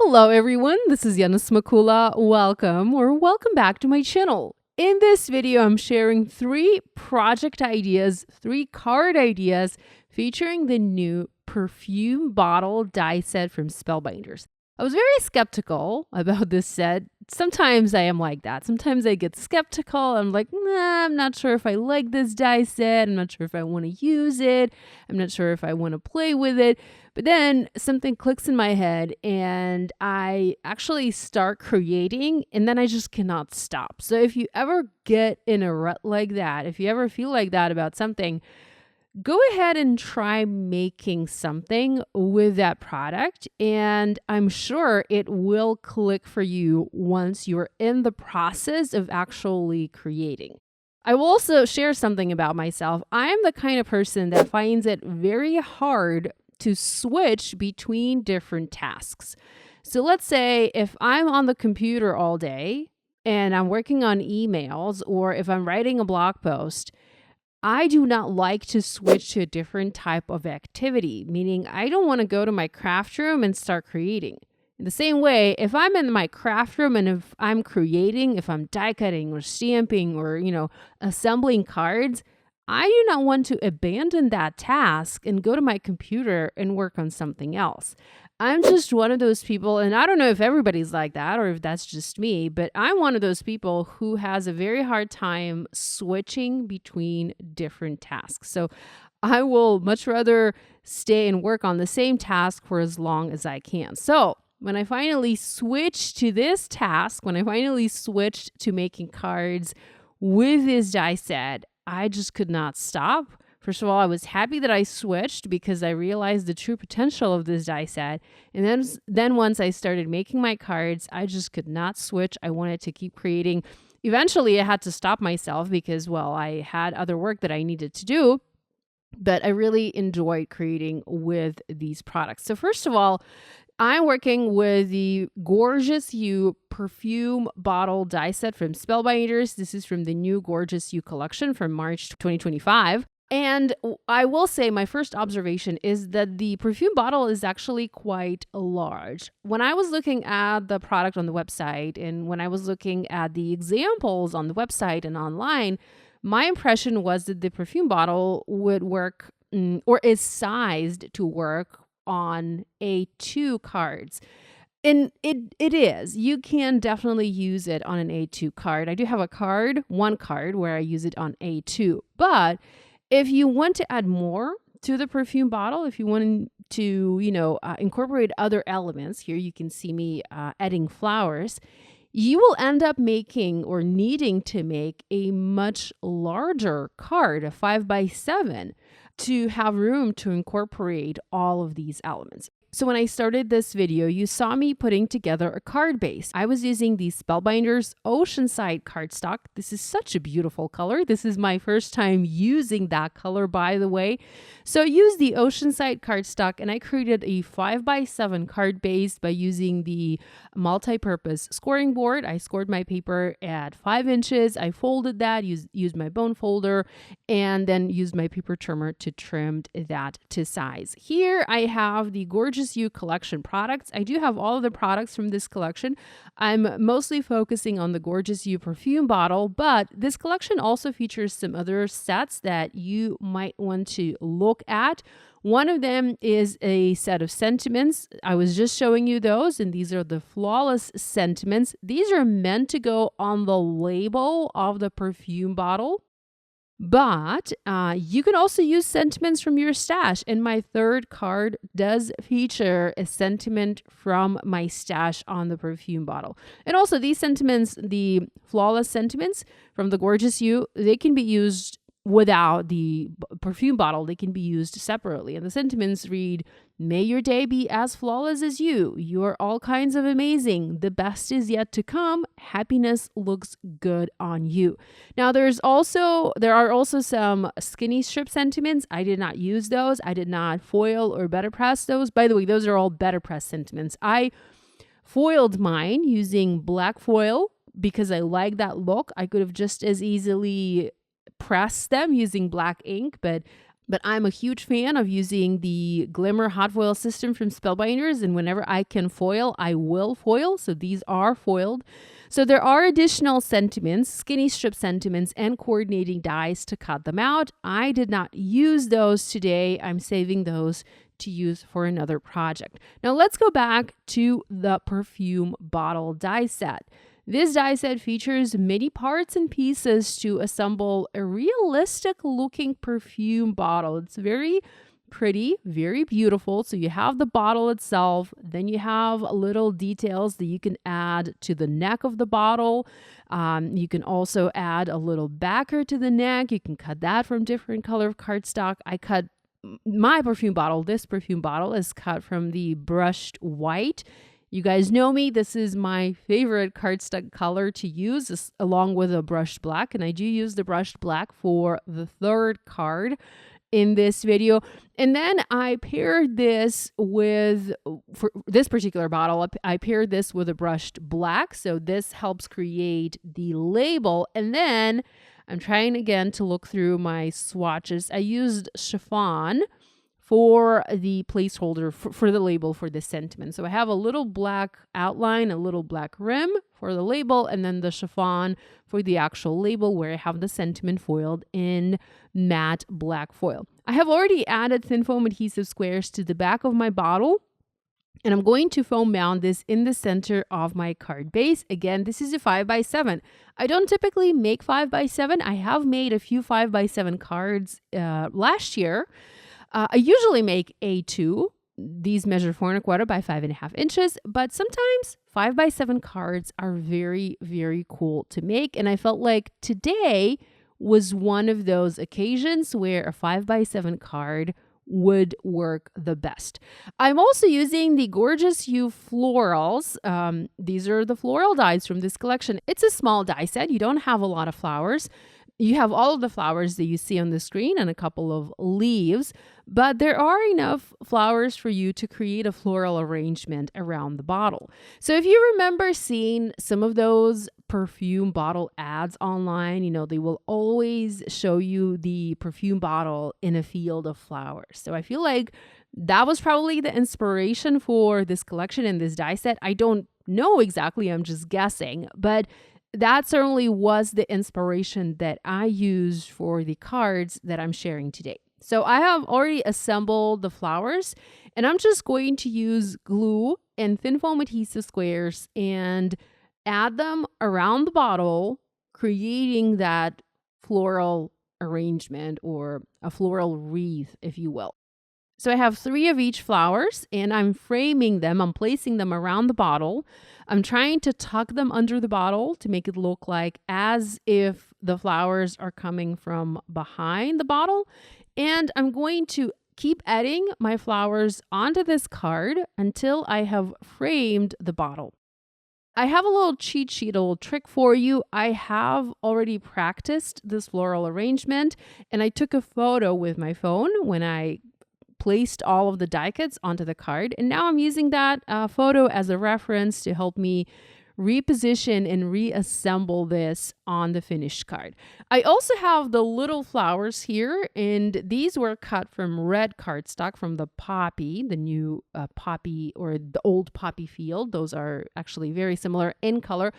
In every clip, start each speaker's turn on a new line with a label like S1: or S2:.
S1: Hello everyone, this is Yana Smakula. Welcome back to my channel. In this video, I'm sharing 3 project ideas, 3 card ideas featuring the new perfume bottle die set from Spellbinders. I was very skeptical about this set. Sometimes I am like that. Sometimes I get skeptical. I'm like, nah, I'm not sure if I like this die set. I'm not sure if I want to use it. I'm not sure if I want to play with it. But then something clicks in my head and I actually start creating and then I just cannot stop. So if you ever get in a rut like that, if you ever feel like that about something, go ahead and try making something with that product, and I'm sure it will click for you once you're in the process of actually creating. I will also share something about myself. I am the kind of person that finds it very hard to switch between different tasks. So let's say if I'm on the computer all day and I'm working on emails, or if I'm writing a blog post, I do not like to switch to a different type of activity, meaning I don't want to go to my craft room and start creating. In the same way, if I'm in my craft room and if I'm creating, if I'm die cutting or stamping or, assembling cards, I do not want to abandon that task and go to my computer and work on something else. I'm just one of those people, and I don't know if everybody's like that or if that's just me, but I'm one of those people who has a very hard time switching between different tasks. So I will much rather stay and work on the same task for as long as I can. So when I finally switched to this task, when I finally switched to making cards with this die set, I just could not stop. First of all, I was happy that I switched because I realized the true potential of this die set. And then once I started making my cards, I just could not switch. I wanted to keep creating. Eventually, I had to stop myself because, I had other work that I needed to do. But I really enjoyed creating with these products. So first of all, I'm working with the Gorgeous You Perfume Bottle die set from Spellbinders. This is from the new Gorgeous You collection from March 2025. And I will say my first observation is that the perfume bottle is actually quite large. When I was looking at the product on the website and when I was looking at the examples on the website and online, my impression was that the perfume bottle would work or is sized to work on A2 cards. And it is. You can definitely use it on an A2 card. I do have one card where I use it on A2. But if you want to add more to the perfume bottle, if you want to, incorporate other elements, here you can see me adding flowers, you will end up making or needing to make a much larger card, a 5x7, to have room to incorporate all of these elements. So when I started this video, you saw me putting together a card base. I was using the Spellbinders Oceanside cardstock. This is such a beautiful color. This is my first time using that color, by the way. So I used the Oceanside cardstock and I created a 5x7 card base by using the multi-purpose scoring board. I scored my paper at 5 inches. I folded that, used my bone folder, and then used my paper trimmer to trim that to size. Here I have the Gorgeous You collection products. I do have all of the products from this collection. I'm mostly focusing on the Gorgeous You perfume bottle, but this collection also features some other sets that you might want to look at. One of them is a set of sentiments. I was just showing you those, and these are the flawless sentiments. These are meant to go on the label of the perfume bottle. But you can also use sentiments from your stash. And my third card does feature a sentiment from my stash on the perfume bottle. And also these sentiments, the flawless sentiments from the Gorgeous You, they can be used without the perfume bottle. They can be used separately. And the sentiments read, "May your day be as flawless as you. You are all kinds of amazing. The best is yet to come. Happiness looks good on you." Now, there are also some skinny strip sentiments. I did not use those. I did not foil or better press those. By the way, those are all better press sentiments. I foiled mine using black foil because I like that look. I could have just as easily press them using black ink, but But I'm a huge fan of using the Glimmer hot foil system from Spellbinders, and whenever I can foil, I will foil. So these are foiled. So there are additional sentiments, skinny strip sentiments, and coordinating dies to cut them out. I did not use those today. I'm saving those to use for another project. Now let's go back to the perfume bottle die set. This die set features many parts and pieces to assemble a realistic looking perfume bottle. It's very pretty, very beautiful. So you have the bottle itself, then you have little details that you can add to the neck of the bottle. You can also add a little backer to the neck. You can cut that from different color of cardstock. I cut my perfume bottle. This perfume bottle is cut from the brushed white. You guys know me. This is my favorite cardstock color to use, along with a brushed black. And I do use the brushed black for the third card in this video. And then I paired this with, for this particular bottle, I paired this with a brushed black. So this helps create the label. And then I'm trying again to look through my swatches. I used chiffon for the placeholder for the label for this sentiment. So I have a little black outline, a little black rim for the label, and then the chiffon for the actual label where I have the sentiment foiled in matte black foil. I have already added thin foam adhesive squares to the back of my bottle, and I'm going to foam mount this in the center of my card base. Again, this is a 5x7. I don't typically make 5x7. I have made a few 5x7 cards last year. I usually make A2. These measure 4¼ by 5½ inches, but sometimes 5x7 cards are very, very cool to make. And I felt like today was one of those occasions where a 5x7 card would work the best. I'm also using the Gorgeous You Florals. These are the floral dies from this collection. It's a small die set. You don't have a lot of flowers. You have all of the flowers that you see on the screen and a couple of leaves, but there are enough flowers for you to create a floral arrangement around the bottle. So if you remember seeing some of those perfume bottle ads online, you know, they will always show you the perfume bottle in a field of flowers. So I feel like that was probably the inspiration for this collection and this die set. I don't know exactly, I'm just guessing, but that certainly was the inspiration that I used for the cards that I'm sharing today. So I have already assembled the flowers, and I'm just going to use glue and thin foam adhesive squares and add them around the bottle, creating that floral arrangement or a floral wreath, if you will. So I have 3 of each flowers, and I'm framing them. I'm placing them around the bottle. I'm trying to tuck them under the bottle to make it look like as if the flowers are coming from behind the bottle. And I'm going to keep adding my flowers onto this card until I have framed the bottle. I have a little cheat sheet, a little trick for you. I have already practiced this floral arrangement, and I took a photo with my phone when I placed all of the die cuts onto the card. And now I'm using that photo as a reference to help me reposition and reassemble this on the finished card. I also have the little flowers here, and these were cut from red cardstock from the poppy, the new poppy or the old poppy field. Those are actually very similar in color.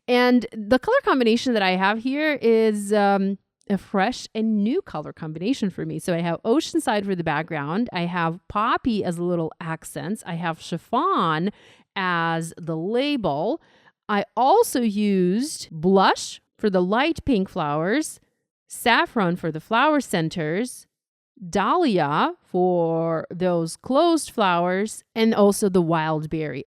S1: And the color combination that I have here is a fresh and new color combination for me. So I have Oceanside for the background. I have poppy as little accents. I have chiffon as the label. I also used blush for the light pink flowers, saffron for the flower centers, dahlia for those closed flowers, and also the wild berry.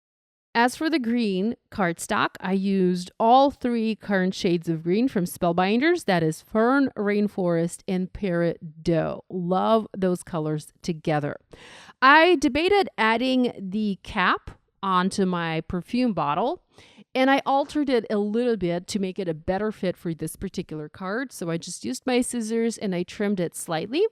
S1: As for the green cardstock, I used all 3 current shades of green from Spellbinders. That is Fern, Rainforest, and Peridot. Love those colors together. I debated adding the cap onto my perfume bottle, And I altered it a little bit to make it a better fit for this particular card. So I just used my scissors and I trimmed it slightly.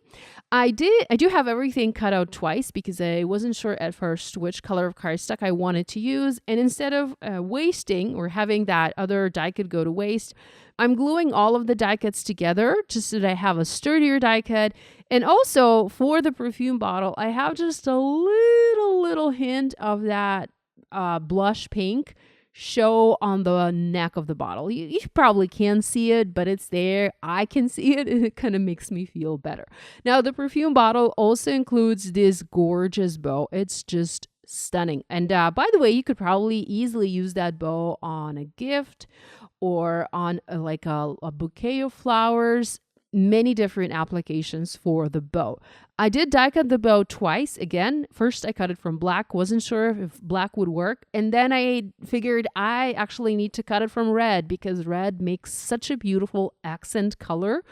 S1: I do have everything cut out twice because I wasn't sure at first which color of cardstock I wanted to use. And instead of wasting or having that other die cut go to waste, I'm gluing all of the die cuts together just so that I have a sturdier die cut. And also for the perfume bottle, I have just a little hint of that blush pink show on the neck of the bottle. You probably can't see it, but it's there. I can see it, and it kind of makes me feel better. Now, the perfume bottle also includes this gorgeous bow. It's just stunning. And by the way, you could probably easily use that bow on a gift or on a bouquet of flowers. Many different applications for the bow. I did die cut the bow twice. Again, first I cut it from black, wasn't sure if black would work. And then I figured I actually need to cut it from red because red makes such a beautiful accent color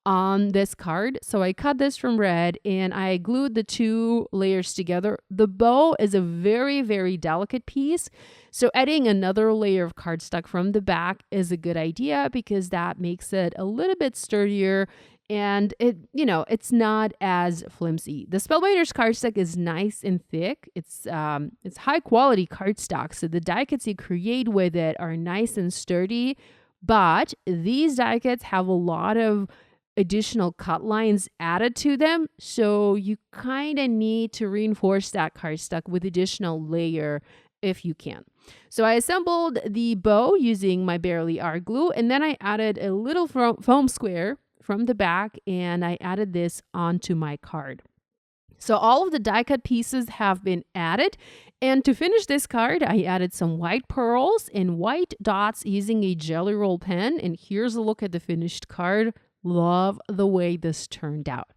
S1: on this card. So I cut this from red and I glued the two layers together. The bow is a very delicate piece. So adding another layer of cardstock from the back is a good idea because that makes it a little bit sturdier and it's not as flimsy. The Spellbinders cardstock is nice and thick. It's high quality cardstock. So the die cuts you create with it are nice and sturdy, but these die cuts have a lot of additional cut lines added to them. So you kind of need to reinforce that cardstock with additional layer if you can. So I assembled the bow using my Barely Art glue, and then I added a little foam square from the back, and I added this onto my card. So all of the die cut pieces have been added. And to finish this card, I added some white pearls and white dots using a Jelly Roll pen. And here's a look at the finished card. Love the way this turned out.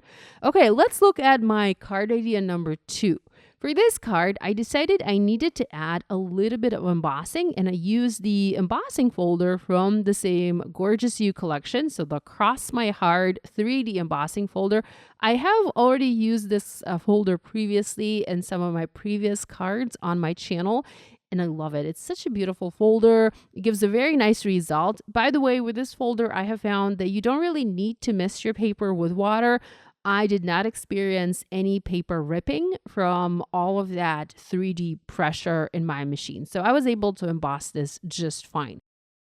S1: Okay, let's look at my card idea number 2. For this card, I decided I needed to add a little bit of embossing, and I used the embossing folder from the same Gorgeous You collection, so the Cross My Heart 3D embossing folder. I have already used this folder previously in some of my previous cards on my channel, and I love it. It's such a beautiful folder. It gives a very nice result. By the way, with this folder, I have found that you don't really need to mist your paper with water. I did not experience any paper ripping from all of that 3D pressure in my machine. So I was able to emboss this just fine.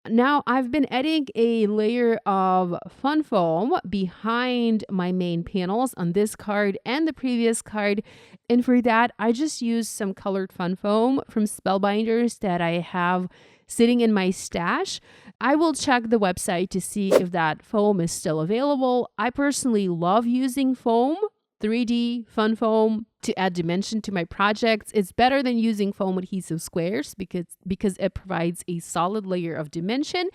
S1: Now I've been adding a layer of fun foam behind my main panels on this card and the previous card. And for that, I just used some colored fun foam from Spellbinders that I have sitting in my stash. I will check the website to see if that foam is still available. I personally love using foam, 3D fun foam, to add dimension to my projects. It's better than using foam adhesive squares because it provides a solid layer of dimension,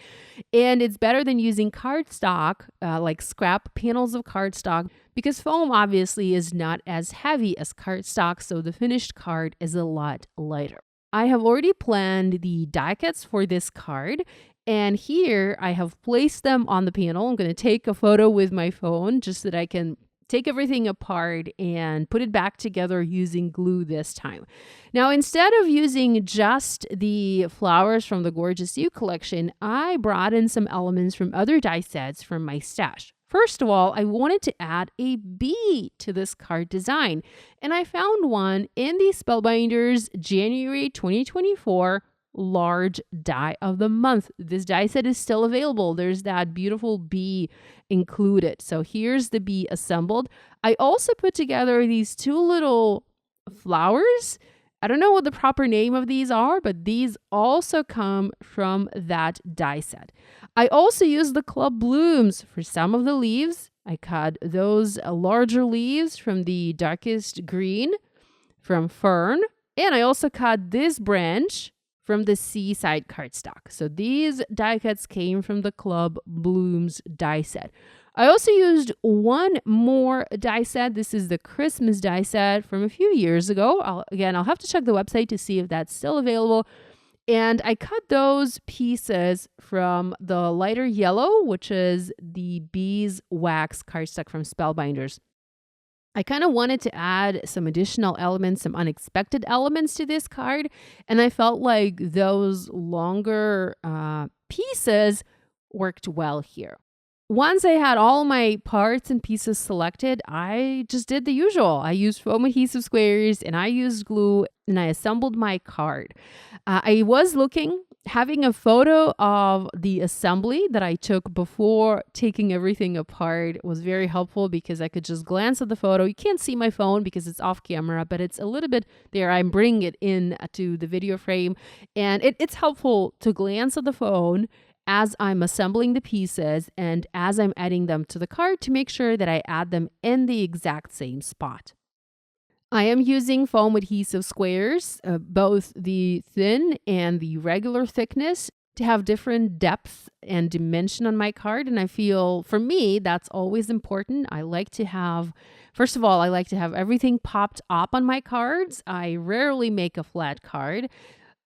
S1: and it's better than using cardstock, like scrap panels of cardstock, because foam obviously is not as heavy as cardstock, so the finished card is a lot lighter. I have already planned the die cuts for this card, and here I have placed them on the panel. I'm going to take a photo with my phone just so that I can take everything apart and put it back together using glue this time. Now, instead of using just the flowers from the Gorgeous You collection, I brought in some elements from other die sets from my stash. First of all, I wanted to add a bee to this card design, and I found one in the Spellbinders January 2024 large die of the month. This die set is still available. There's that beautiful bee included. So here's the bee assembled. I also put together these two little flowers. I don't know what the proper name of these are, but these also come from that die set. I also used the club blooms for some of the leaves. I cut those larger leaves from the darkest green from fern. And I also cut this branch from the seaside cardstock. So these die cuts came from the Club Blooms die set. I also used one more die set. This is the Christmas die set from a few years ago. I'll have to check the website to see if that's still available. And I cut those pieces from the lighter yellow, which is the beeswax cardstock from Spellbinders. I kind of wanted to add some additional elements, some unexpected elements to this card. And I felt like those longer pieces worked well here. Once I had all my parts and pieces selected, I just did the usual. I used foam adhesive squares and I used glue and I assembled my card. I was having a photo of the assembly that I took before taking everything apart was very helpful because I could just glance at the photo. You can't see my phone because it's off camera, but it's a little bit there. I'm bringing it in to the video frame, and it's helpful to glance at the phone as I'm assembling the pieces and as I'm adding them to the card to make sure that I add them in the exact same spot. I am using foam adhesive squares, both the thin and the regular thickness, to have different depth and dimension on my card. And I feel, for me, that's always important. First of all, I like to have everything popped up on my cards. I rarely make a flat card.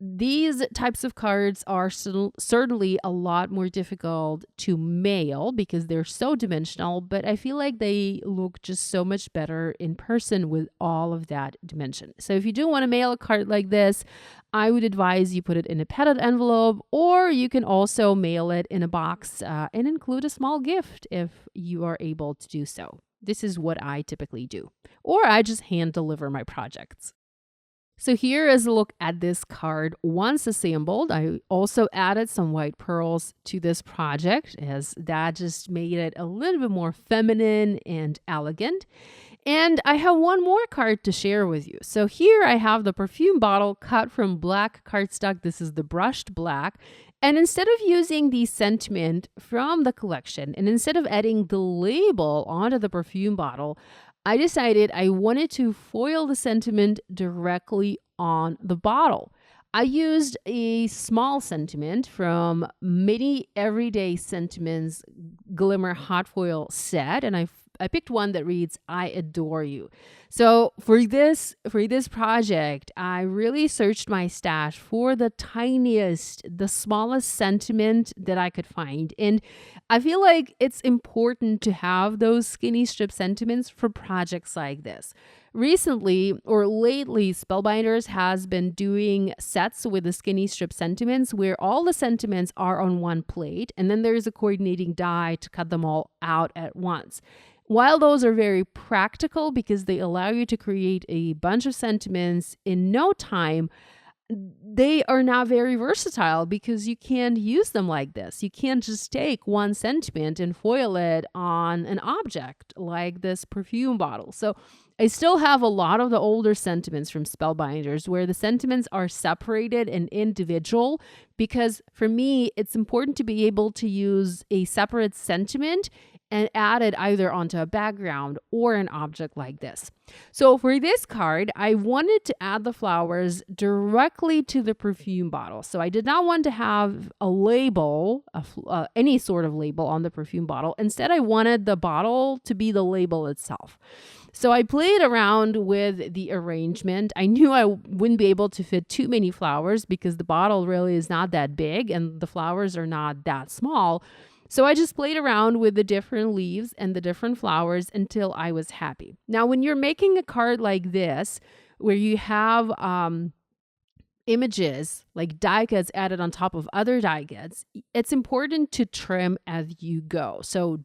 S1: These types of cards are certainly a lot more difficult to mail because they're so dimensional, but I feel like they look just so much better in person with all of that dimension. So if you do want to mail a card like this, I would advise you put it in a padded envelope, or you can also mail it in a box and include a small gift if you are able to do so. This is what I typically do, or I just hand deliver my projects. So here is a look at this card once assembled. I also added some white pearls to this project, as that just made it a little bit more feminine and elegant. And I have one more card to share with you. So here I have the perfume bottle cut from black cardstock. This is the brushed black. And instead of using the sentiment from the collection, and instead of adding the label onto the perfume bottle, I decided I wanted to foil the sentiment directly on the bottle. I used a small sentiment from Mini Everyday Sentiments Glimmer Hot Foil set, and I picked one that reads, "I adore you." So for this project, I really searched my stash for the tiniest, the smallest sentiment that I could find. And I feel like it's important to have those skinny strip sentiments for projects like this. Recently or lately, Spellbinders has been doing sets with the skinny strip sentiments where all the sentiments are on one plate, and then there's a coordinating die to cut them all out at once. While those are very practical because they allow you to create a bunch of sentiments in no time, they are not very versatile because you can't use them like this. You can't just take one sentiment and foil it on an object like this perfume bottle. So I still have a lot of the older sentiments from Spellbinders where the sentiments are separated and individual, because for me, it's important to be able to use a separate sentiment and add it either onto a background or an object like this. So for this card, I wanted to add the flowers directly to the perfume bottle. So I did not want to have a label, any sort of label on the perfume bottle. Instead, I wanted the bottle to be the label itself. So I played around with the arrangement. I knew I wouldn't be able to fit too many flowers because the bottle really is not that big and the flowers are not that small. So I just played around with the different leaves and the different flowers until I was happy. Now, when you're making a card like this, where you have images like die cuts added on top of other die cuts, it's important to trim as you go. So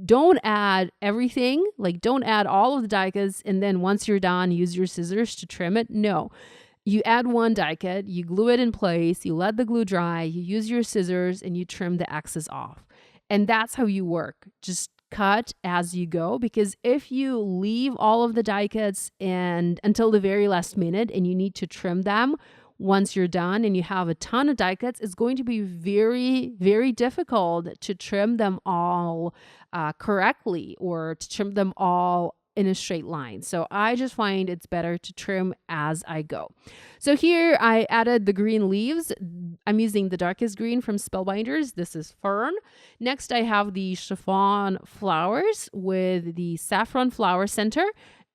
S1: don't add everything, like don't add all of the die cuts and then once you're done, use your scissors to trim it. No. You add one die cut, you glue it in place, you let the glue dry, you use your scissors, and you trim the excess off. And that's how you work. Just cut as you go, because if you leave all of the die cuts and until the very last minute and you need to trim them once you're done and you have a ton of die cuts, it's going to be very, very difficult to trim them all correctly or to trim them all in a straight line. So I just find it's better to trim as I go. So here I added the green leaves. I'm using the darkest green from Spellbinders. This is Fern. Next I have the chiffon flowers with the saffron flower center.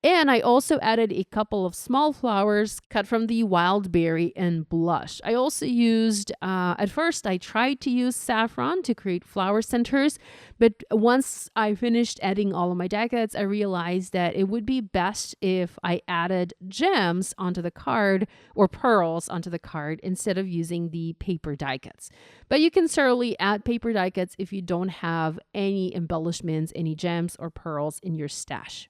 S1: And I also added a couple of small flowers cut from the wild berry and blush. I also used, at first I tried to use saffron to create flower centers, but once I finished adding all of my die cuts, I realized that it would be best if I added gems onto the card or pearls onto the card instead of using the paper die cuts. But you can certainly add paper die cuts if you don't have any embellishments, any gems or pearls in your stash.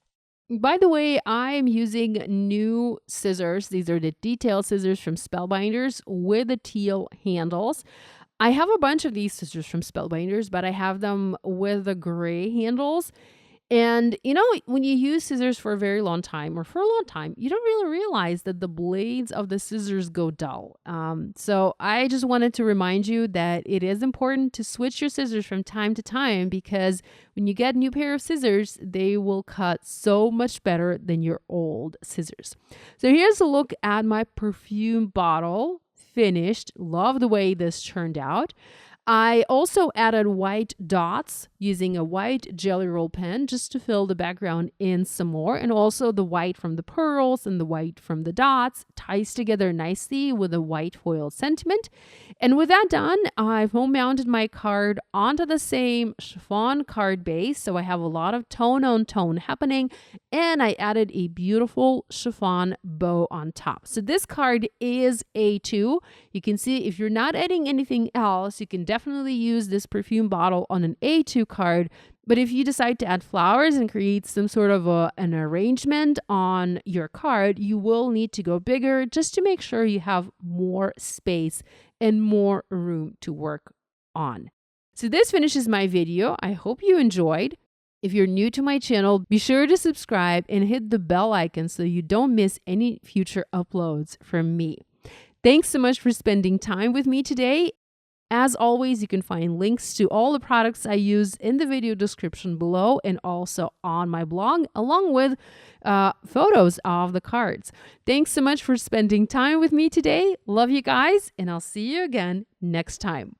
S1: By the way, I am using new scissors. These are the detail scissors from Spellbinders with the teal handles. I have a bunch of these scissors from Spellbinders, but I have them with the gray handles. And you know, when you use scissors for a very long time or for a long time, you don't really realize that the blades of the scissors go dull. So I just wanted to remind you that it is important to switch your scissors from time to time, because when you get a new pair of scissors, they will cut so much better than your old scissors. So here's a look at my perfume bottle. Finished. Love the way this turned out. I also added white dots using a white jelly roll pen just to fill the background in some more. And also the white from the pearls and the white from the dots ties together nicely with a white foil sentiment. And with that done, I've home mounted my card onto the same chiffon card base. So I have a lot of tone on tone happening. And I added a beautiful chiffon bow on top. So this card is A2. You can see if you're not adding anything else, you can definitely use this perfume bottle on an A2 card. But if you decide to add flowers and create some sort of an arrangement on your card, you will need to go bigger just to make sure you have more space and more room to work on. So this finishes my video. I hope you enjoyed. If you're new to my channel, be sure to subscribe and hit the bell icon so you don't miss any future uploads from me. Thanks so much for spending time with me today. As always, you can find links to all the products I use in the video description below and also on my blog, along with photos of the cards. Thanks so much for spending time with me today. Love you guys, and I'll see you again next time.